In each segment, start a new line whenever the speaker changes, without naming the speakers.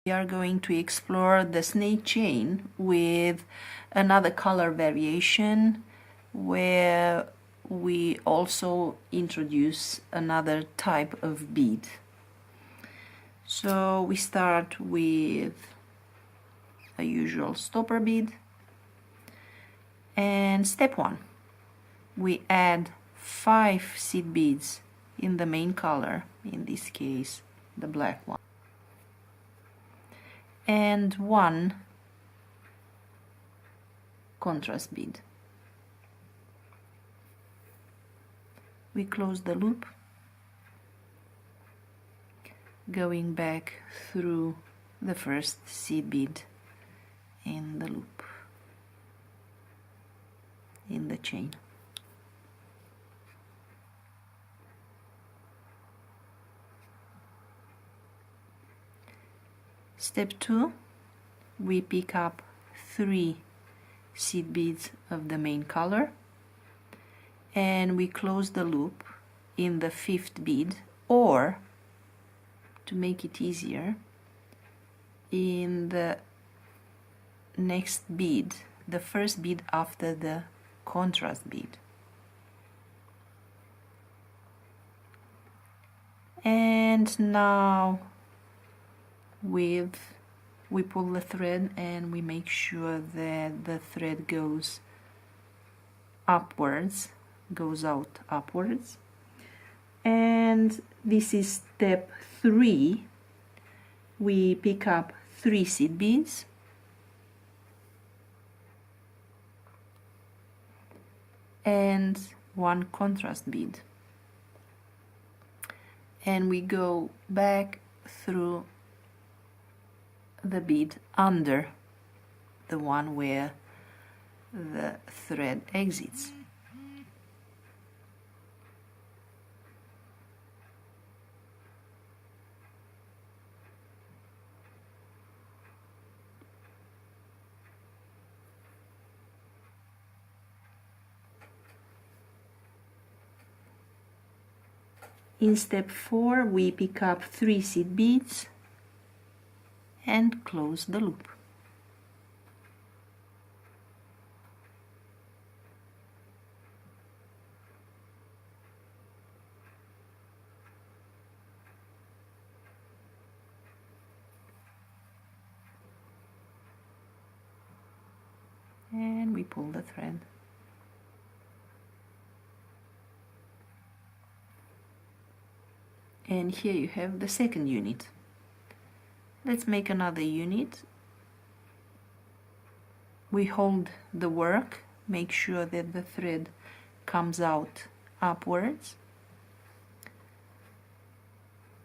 We are going to explore the snake chain with another color variation where we also introduce another type of bead. So we start with a usual stopper bead, and step 1, we add 5 seed beads in the main color, in this case the black one, and 1 contrast bead. We close the loop, going back through the first seed bead in the loop, in the chain. Step 2, we pick up 3 seed beads of the main color and we close the loop in the 5th bead, or to make it easier, in the next bead, the first bead after the contrast bead. And now we pull the thread and we make sure that the thread goes upwards, goes out upwards. And this is step 3. We pick up 3 seed beads and 1 contrast bead, and we go back through the bead under the one where the thread exits. In step 4, we pick up 3 seed beads and close the loop. And we pull the thread. And here you have the second unit. Let's make another unit. We hold the work, make sure that the thread comes out upwards.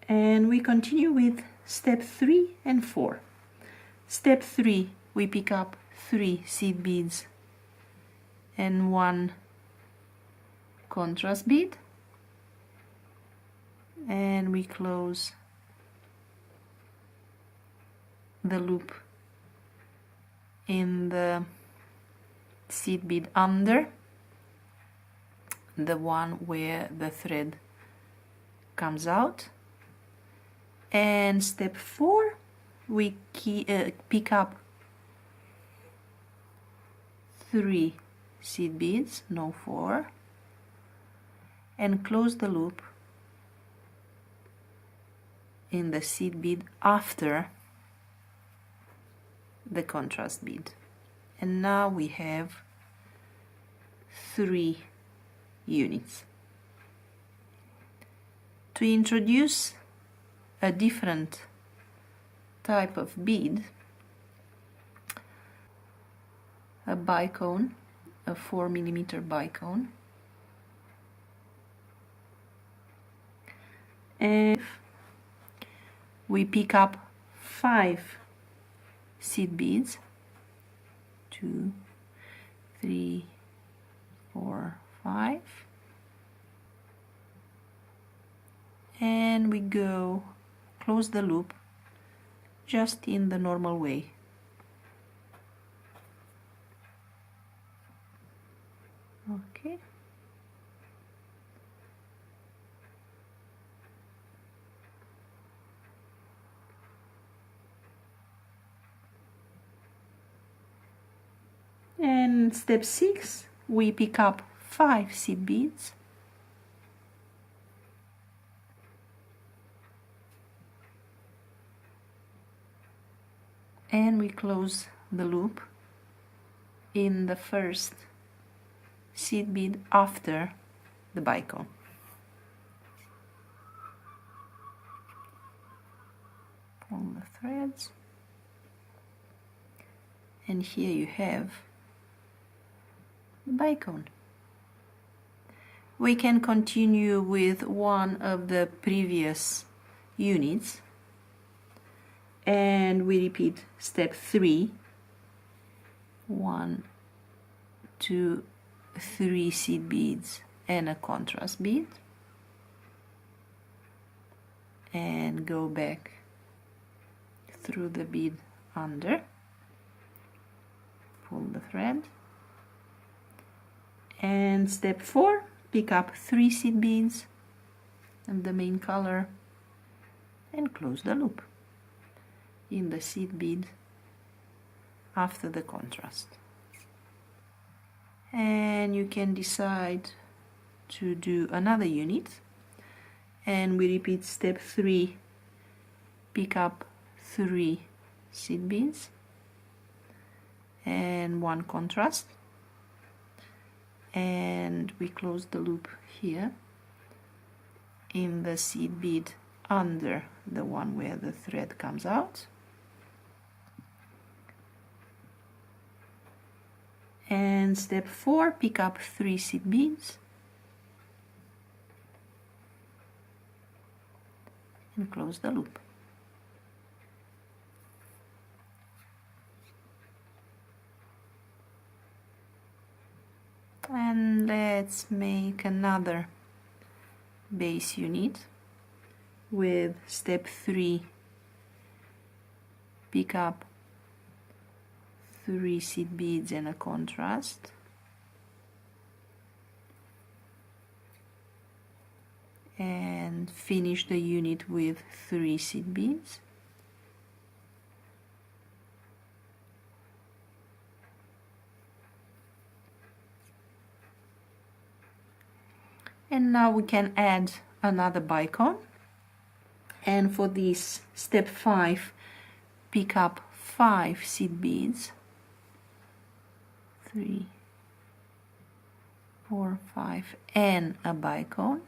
And we continue with step 3 and 4. Step 3, we pick up 3 seed beads and 1 contrast bead. And we close the loop in the seed bead under the one where the thread comes out. And step 4, we pick up 3 seed beads, no 4, and close the loop in the seed bead after the contrast bead. And now we have 3 units. To introduce a different type of bead, a bicone, a 4mm bicone, and we pick up 5 seed beads, 2, 3, 4, 5, and we go close the loop just in the normal way. Okay. And step 6, we pick up 5 seed beads. And we close the loop in the first seed bead after the bicone. Pull the threads, and here you have the bicone. We can continue with one of the previous units, and we repeat step 3, 1, 2, 3 seed beads and a contrast bead, and go back through the bead under, pull the thread, and step 4, pick up 3 seed beads of the main color and close the loop in the seed bead after the contrast. And you can decide to do another unit, and we repeat step 3, pick up 3 seed beads and 1 contrast, and we close the loop here in the seed bead under the one where the thread comes out, and step 4, pick up 3 seed beads and close the loop. And let's make another base unit with step 3, pick up 3 seed beads and a contrast, and finish the unit with 3 seed beads. And now we can add another bicone, and for this step 5, pick up 5 seed beads, 3, 4, 5, and a bicone,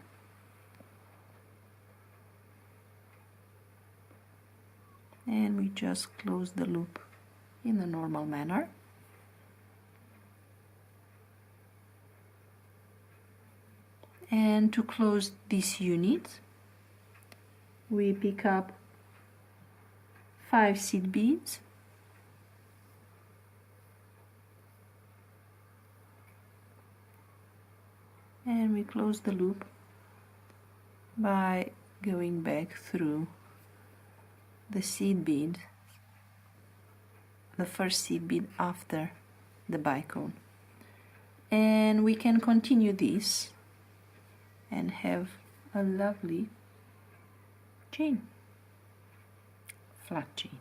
and we just close the loop in the normal manner. And to close this unit, we pick up 5 seed beads, and we close the loop by going back through the seed bead, the first seed bead after the bicone. And we can continue this and have a lovely chain, flat chain.